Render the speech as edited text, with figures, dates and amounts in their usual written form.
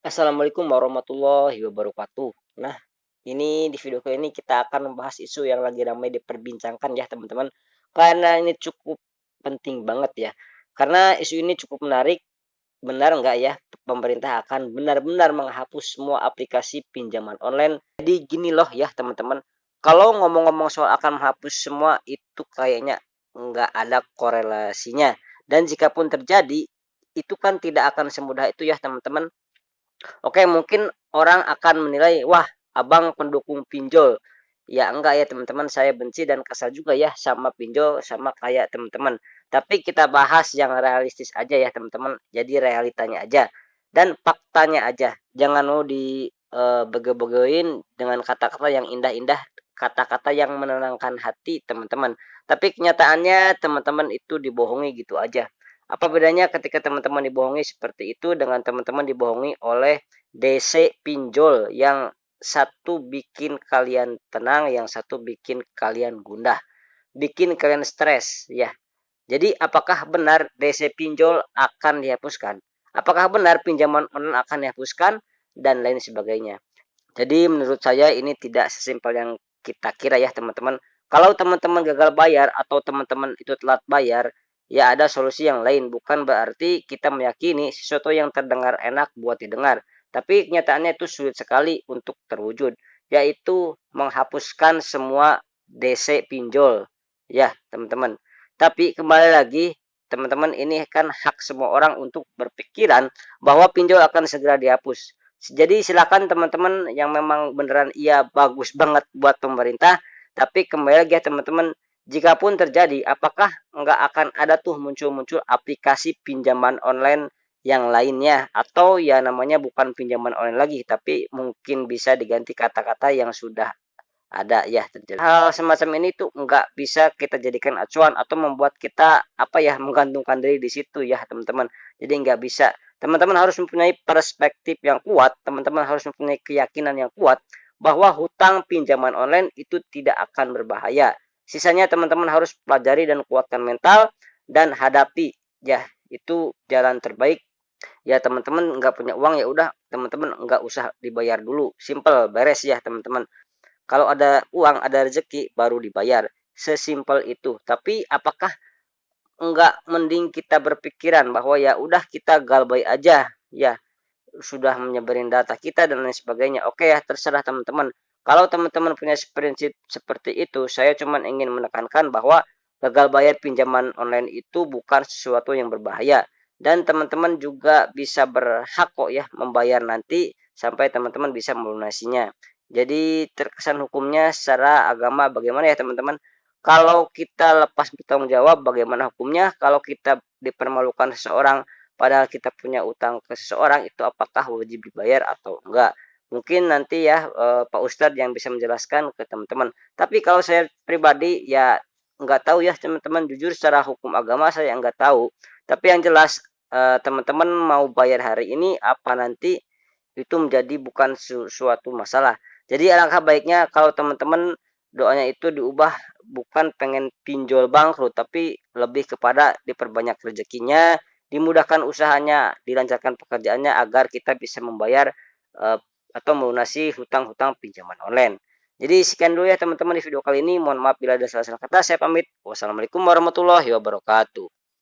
Assalamualaikum warahmatullahi wabarakatuh. Nah, ini di video kali ini kita akan membahas isu yang lagi ramai diperbincangkan ya teman-teman. Karena ini cukup penting banget ya. Karena isu ini cukup menarik. Benar nggak ya pemerintah akan benar-benar menghapus semua aplikasi pinjaman online. Jadi gini loh ya teman-teman. Kalau ngomong-ngomong soal akan menghapus semua itu kayaknya nggak ada korelasinya. Dan jika pun terjadi, itu kan tidak akan semudah itu ya teman-teman. Oke, mungkin orang akan menilai, wah, abang pendukung pinjol. Ya enggak ya teman-teman, saya benci dan kesal juga ya sama pinjol, sama kayak teman-teman. Tapi kita bahas yang realistis aja ya teman-teman. Jadi realitanya aja dan faktanya aja. Jangan mau di bege-begein dengan kata-kata yang indah-indah, kata-kata yang menenangkan hati teman-teman. Tapi kenyataannya teman-teman itu dibohongi gitu aja. Apa bedanya ketika teman-teman dibohongi seperti itu dengan teman-teman dibohongi oleh DC pinjol yang satu bikin kalian tenang, yang satu bikin kalian gundah, bikin kalian stres ya. Jadi apakah benar DC pinjol akan dihapuskan? Apakah benar pinjaman online akan dihapuskan dan lain sebagainya? Jadi menurut saya ini tidak sesimpel yang kita kira ya teman-teman. Kalau teman-teman gagal bayar atau teman-teman itu telat bayar, ya ada solusi yang lain. Bukan berarti kita meyakini sesuatu yang terdengar enak buat didengar. Tapi kenyataannya itu sulit sekali untuk terwujud, yaitu menghapuskan semua DC pinjol. Ya teman-teman. Tapi kembali lagi, teman-teman ini kan hak semua orang untuk berpikiran bahwa pinjol akan segera dihapus. Jadi silakan teman-teman yang memang beneran iya bagus banget buat pemerintah, tapi kembali lagi ya teman-teman, jika pun terjadi, apakah nggak akan ada tuh muncul-muncul aplikasi pinjaman online yang lainnya, atau ya namanya bukan pinjaman online lagi, tapi mungkin bisa diganti kata-kata yang sudah ada ya terjadi. Hal semacam ini tuh nggak bisa kita jadikan acuan atau membuat kita apa ya menggantungkan diri di situ ya teman-teman. Jadi nggak bisa. Teman-teman harus mempunyai perspektif yang kuat. Teman-teman harus mempunyai keyakinan yang kuat bahwa hutang pinjaman online itu tidak akan berbahaya. Sisanya teman-teman harus pelajari dan kuatkan mental dan hadapi ya itu jalan terbaik. Ya teman-teman nggak punya uang ya udah teman-teman nggak usah dibayar dulu. Simple beres ya teman-teman. Kalau ada uang, ada rezeki, baru dibayar. Sesimpel itu. Tapi apakah enggak mending kita berpikiran bahwa ya udah kita galbay aja, ya sudah menyebarin data kita dan lain sebagainya. Oke ya, terserah teman-teman. Kalau teman-teman punya prinsip seperti itu, saya cuma ingin menekankan bahwa gagal bayar pinjaman online itu bukan sesuatu yang berbahaya. Dan teman-teman juga bisa berhak kok ya membayar nanti sampai teman-teman bisa melunasinya. Jadi terkesan hukumnya secara agama bagaimana ya teman-teman? Kalau kita lepas bertanggung jawab bagaimana hukumnya? Kalau kita dipermalukan seseorang padahal kita punya utang ke seseorang itu apakah wajib dibayar atau enggak? Mungkin nanti ya Pak Ustadz yang bisa menjelaskan ke teman-teman. Tapi kalau saya pribadi ya enggak tahu ya teman-teman, jujur secara hukum agama saya enggak tahu. Tapi yang jelas teman-teman mau bayar hari ini apa nanti itu menjadi bukan suatu masalah. Jadi alangkah baiknya kalau teman-teman doanya itu diubah bukan pengen pinjol bangkrut, tapi lebih kepada diperbanyak rezekinya, dimudahkan usahanya, dilancarkan pekerjaannya agar kita bisa membayar uh, atau melunasi hutang-hutang pinjaman online. Jadi sekian dulu ya teman-teman di video kali ini. Mohon maaf bila ada salah-salah kata. Saya pamit. Wassalamualaikum warahmatullahi wabarakatuh.